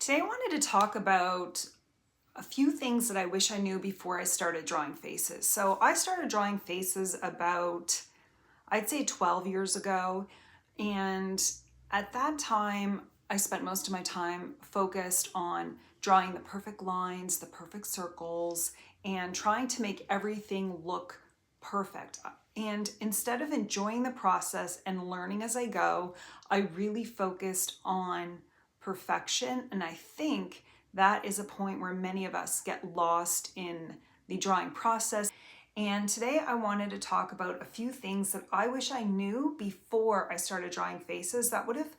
Today I wanted to talk about a few things that I wish I knew before I started drawing faces. So I started drawing faces about, I'd say 12 years ago. And at that time, I spent most of my time focused on drawing the perfect lines, the perfect circles, and trying to make everything look perfect. And instead of enjoying the process and learning as I go, I really focused on perfection. And I think that is a point where many of us get lost in the drawing process. And today I wanted to talk about a few things that I wish I knew before I started drawing faces that would have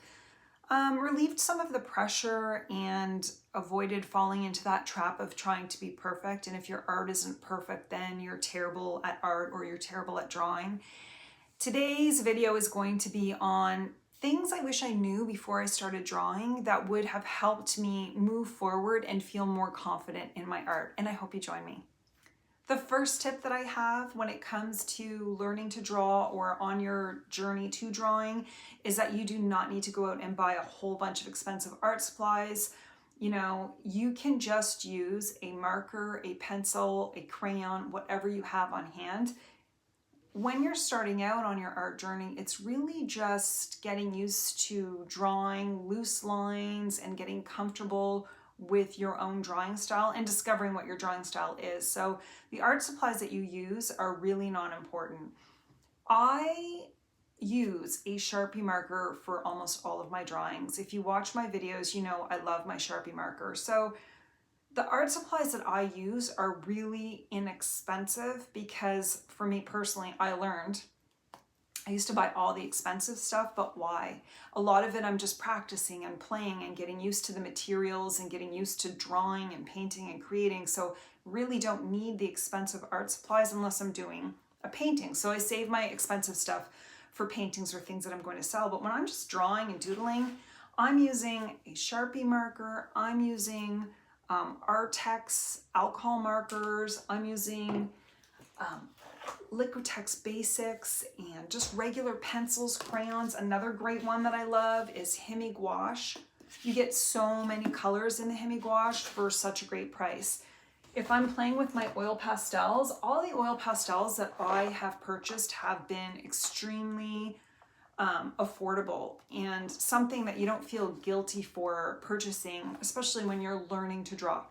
relieved some of the pressure and avoided falling into that trap of trying to be perfect. And if your art isn't perfect, then you're terrible at art or you're terrible at drawing. Today's video is going to be on things I wish I knew before I started drawing that would have helped me move forward and feel more confident in my art. And I hope you join me. The first tip that I have when it comes to learning to draw or on your journey to drawing is that you do not need to go out and buy a whole bunch of expensive art supplies. You can just use a marker, a pencil, a crayon, whatever you have on hand. When you're starting out on your art journey, it's really just getting used to drawing loose lines and getting comfortable with your own drawing style and discovering what your drawing style is. So the art supplies that you use are really not important. I use a Sharpie marker for almost all of my drawings. If you watch my videos, you know I love my Sharpie marker. So the art supplies that I use are really inexpensive because for me personally, I used to buy all the expensive stuff, but why? A lot of it I'm just practicing and playing and getting used to the materials and getting used to drawing and painting and creating. So really don't need the expensive art supplies unless I'm doing a painting. So I save my expensive stuff for paintings or things that I'm going to sell. But when I'm just drawing and doodling, I'm using a Sharpie marker. I'm using Artex alcohol markers. I'm using Liquitex Basics and just regular pencils, crayons. Another great one that I love is Hemi Gouache. You get so many colors in the Hemi Gouache for such a great price. If I'm playing with my oil pastels, all the oil pastels that I have purchased have been extremely affordable and something that you don't feel guilty for purchasing, especially when you're learning to draw.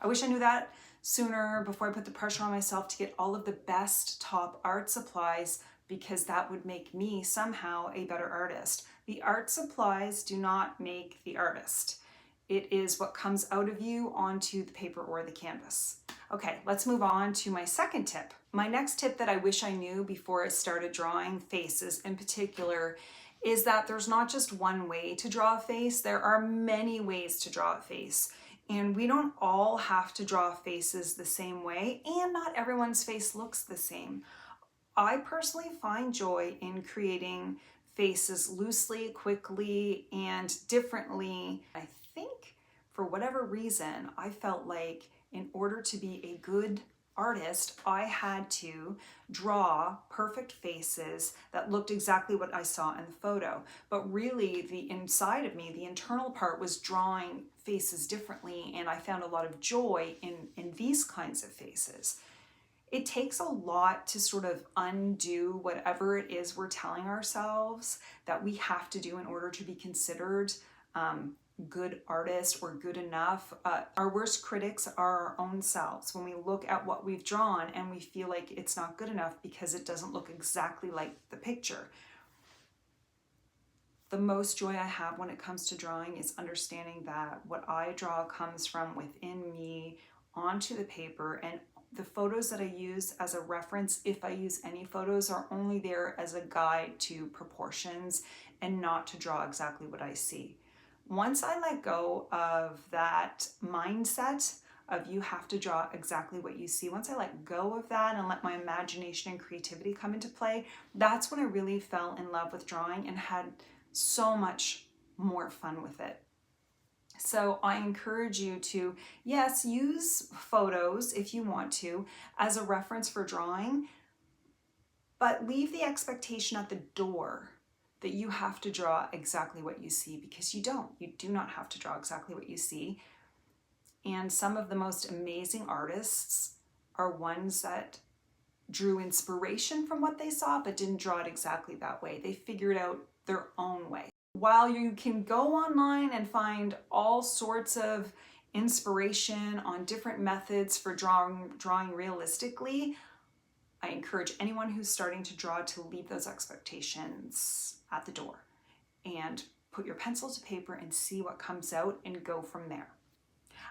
I wish I knew that sooner before I put the pressure on myself to get all of the best top art supplies, because that would make me somehow a better artist. The art supplies do not make the artist. It is what comes out of you onto the paper or the canvas. Okay, let's move on to my second tip. My next tip that I wish I knew before I started drawing faces in particular is that there's not just one way to draw a face. There are many ways to draw a face. And we don't all have to draw faces the same way, and not everyone's face looks the same. I personally find joy in creating faces loosely, quickly, and differently. I think for whatever reason, I felt like in order to be a good artist, I had to draw perfect faces that looked exactly what I saw in the photo. But really, the inside of me, the internal part, was drawing faces differently, and I found a lot of joy in these kinds of faces. It takes a lot to sort of undo whatever it is we're telling ourselves that we have to do in order to be considered good artist or good enough. Our worst critics are our own selves. When we look at what we've drawn and we feel like it's not good enough because it doesn't look exactly like the picture. The most joy I have when it comes to drawing is understanding that what I draw comes from within me onto the paper, and the photos that I use as a reference, if I use any photos, are only there as a guide to proportions and not to draw exactly what I see. Once I let go of that mindset of you have to draw exactly what you see, once I let go of that and let my imagination and creativity come into play, that's when I really fell in love with drawing and had so much more fun with it. So I encourage you to, yes, use photos if you want to as a reference for drawing, but leave the expectation at the door that you have to draw exactly what you see, because you don't. You do not have to draw exactly what you see. And some of the most amazing artists are ones that drew inspiration from what they saw, but didn't draw it exactly that way. They figured out their own way. While you can go online and find all sorts of inspiration on different methods for drawing realistically, I encourage anyone who's starting to draw to leave those expectations at the door and put your pencil to paper and see what comes out and go from there.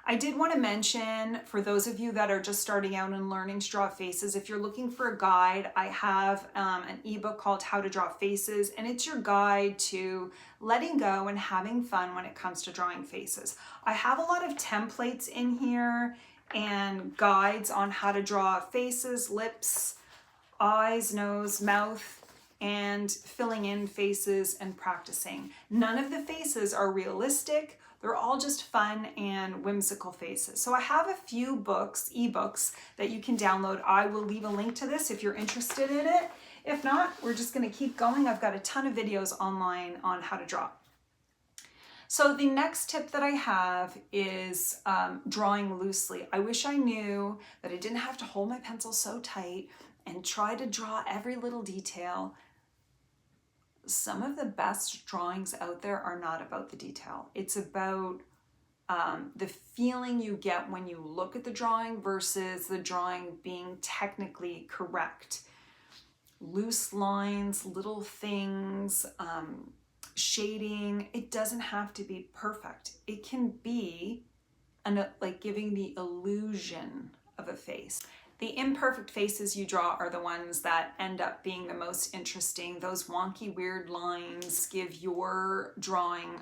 I did want to mention, for those of you that are just starting out and learning to draw faces, if you're looking for a guide, I have an ebook called How to Draw Faces, and it's your guide to letting go and having fun when it comes to drawing faces. I have a lot of templates in here and guides on how to draw faces, lips, eyes, nose, mouth, and filling in faces and practicing. None of the faces are realistic. They're all just fun and whimsical faces. So I have a few books, ebooks, that you can download. I will leave a link to this if you're interested in it. If not, we're just going to keep going. I've got a ton of videos online on how to draw. So the next tip that I have is drawing loosely. I wish I knew that I didn't have to hold my pencil so tight and try to draw every little detail. Some of the best drawings out there are not about the detail. It's about the feeling you get when you look at the drawing versus the drawing being technically correct. Loose lines, little things, shading, it doesn't have to be perfect. It can be like giving the illusion of a face. The imperfect faces you draw are the ones that end up being the most interesting. Those wonky, weird lines give your drawing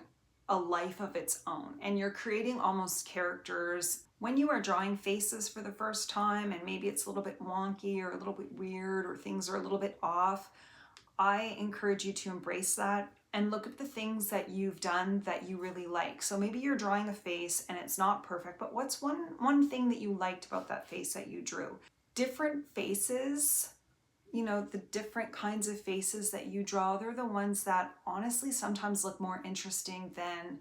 a life of its own, and you're creating almost characters. When you are drawing faces for the first time, and maybe it's a little bit wonky or a little bit weird or things are a little bit off, I encourage you to embrace that and look at the things that you've done that you really like. So maybe you're drawing a face and it's not perfect, but what's one thing that you liked about that face that you drew? Different faces, you know, the different kinds of faces that you draw, they're the ones that honestly sometimes look more interesting than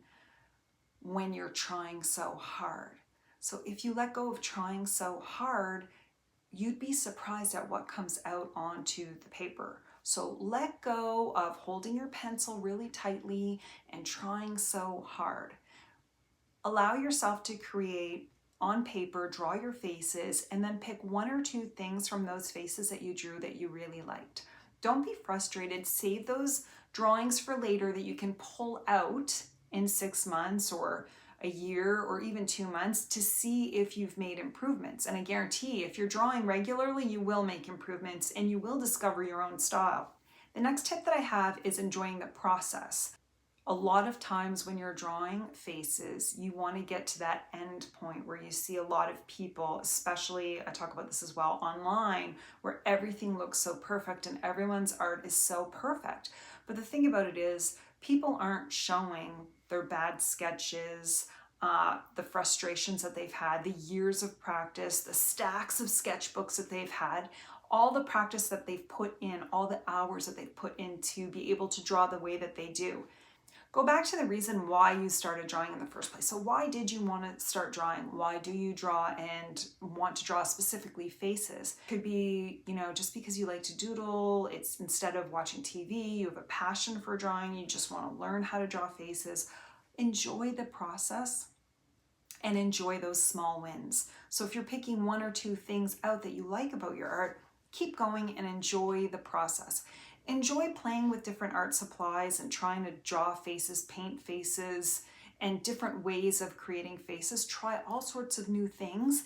when you're trying so hard. So if you let go of trying so hard, you'd be surprised at what comes out onto the paper. So let go of holding your pencil really tightly and trying so hard. Allow yourself to create on paper, draw your faces, and then pick one or two things from those faces that you drew that you really liked. Don't be frustrated. Save those drawings for later that you can pull out in 6 months or a year or even 2 months to see if you've made improvements. And I guarantee if you're drawing regularly, you will make improvements and you will discover your own style. The next tip that I have is enjoying the process. A lot of times when you're drawing faces, you want to get to that end point where you see a lot of people, especially, I talk about this as well, online, where everything looks so perfect and everyone's art is so perfect. But the thing about it is, people aren't showing their bad sketches, the frustrations that they've had, the years of practice, the stacks of sketchbooks that they've had, all the practice that they've put in, all the hours that they've put in to be able to draw the way that they do. Go back to the reason why you started drawing in the first place. So why did you want to start drawing? Why do you draw and want to draw specifically faces? Could be, you know, just because you like to doodle. It's instead of watching TV, you have a passion for drawing. You just want to learn how to draw faces. Enjoy the process and enjoy those small wins. So if you're picking one or two things out that you like about your art, keep going and enjoy the process. Enjoy playing with different art supplies and trying to draw faces, paint faces, and different ways of creating faces. Try all sorts of new things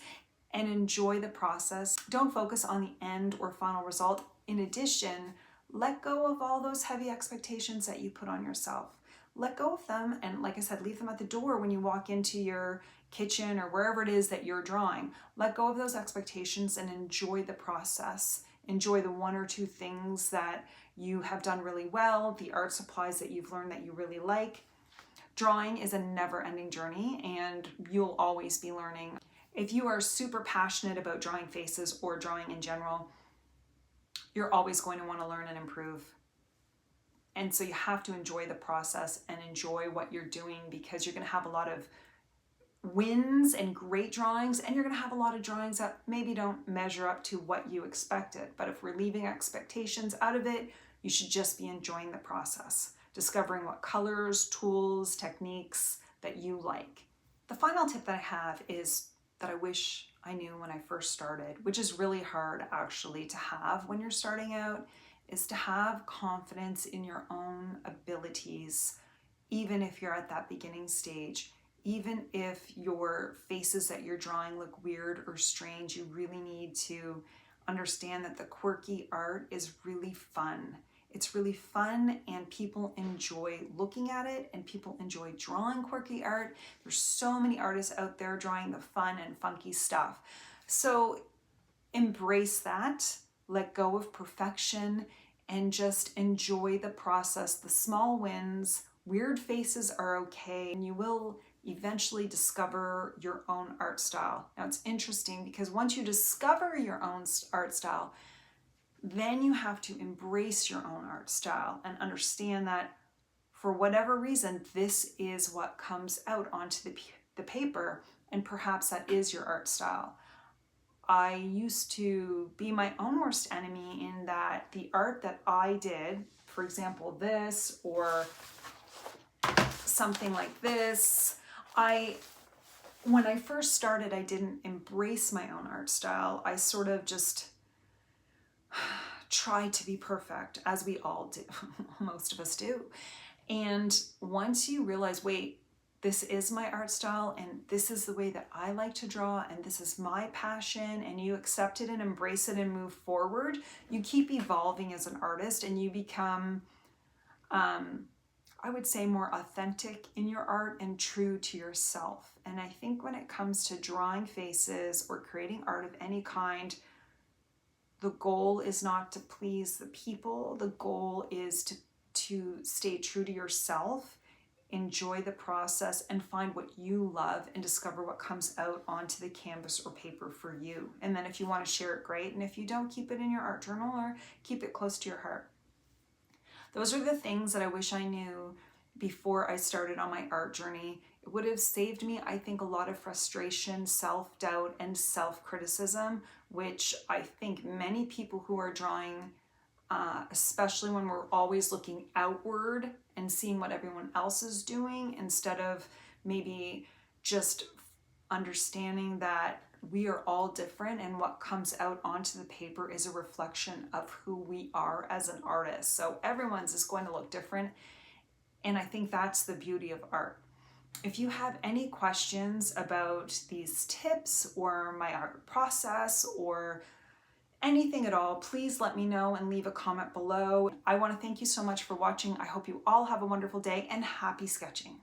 and enjoy the process. Don't focus on the end or final result. In addition, let go of all those heavy expectations that you put on yourself. Let go of them and, like I said, leave them at the door when you walk into your kitchen or wherever it is that you're drawing. Let go of those expectations and enjoy the process. Enjoy the one or two things that you have done really well, the art supplies that you've learned that you really like. Drawing is a never-ending journey and you'll always be learning. If you are super passionate about drawing faces or drawing in general, you're always going to want to learn and improve. And so you have to enjoy the process and enjoy what you're doing, because you're going to have a lot of wins and great drawings, and you're going to have a lot of drawings that maybe don't measure up to what you expected. But if we're leaving expectations out of it, you should just be enjoying the process, discovering what colors, tools, techniques that you like. The final tip that I have is that I wish I knew when I first started, which is really hard actually to have when you're starting out, is to have confidence in your own abilities, even if you're at that beginning stage. Even if your faces that you're drawing look weird or strange, you really need to understand that the quirky art is really fun. It's really fun, and people enjoy looking at it, and people enjoy drawing quirky art. There's so many artists out there drawing the fun and funky stuff. So embrace that, let go of perfection, and just enjoy the process, the small wins. Weird faces are okay, and you will eventually discover your own art style. Now it's interesting because once you discover your own art style, then you have to embrace your own art style and understand that for whatever reason, this is what comes out onto the paper, and perhaps that is your art style. I used to be my own worst enemy in that the art that I did, for example, this or something like this, when I first started, I didn't embrace my own art style. I sort of just tried to be perfect, as we all do, most of us do. And once you realize, wait, this is my art style, and this is the way that I like to draw, and this is my passion, and you accept it and embrace it and move forward, you keep evolving as an artist, and you become, I would say, more authentic in your art and true to yourself. And I think when it comes to drawing faces or creating art of any kind, the goal is not to please the people. The goal is to stay true to yourself, enjoy the process, and find what you love and discover what comes out onto the canvas or paper for you. And then if you want to share it, great. And if you don't, keep it in your art journal or keep it close to your heart. Those are the things that I wish I knew before I started on my art journey. It would have saved me, I think, a lot of frustration, self-doubt, and self-criticism, which I think many people who are drawing, especially when we're always looking outward and seeing what everyone else is doing, instead of maybe just understanding that we are all different, and what comes out onto the paper is a reflection of who we are as an artist. So everyone's is going to look different, and I think that's the beauty of art. If you have any questions about these tips or my art process or anything at all, please let me know and leave a comment below. I want to thank you so much for watching. I hope you all have a wonderful day, and happy sketching.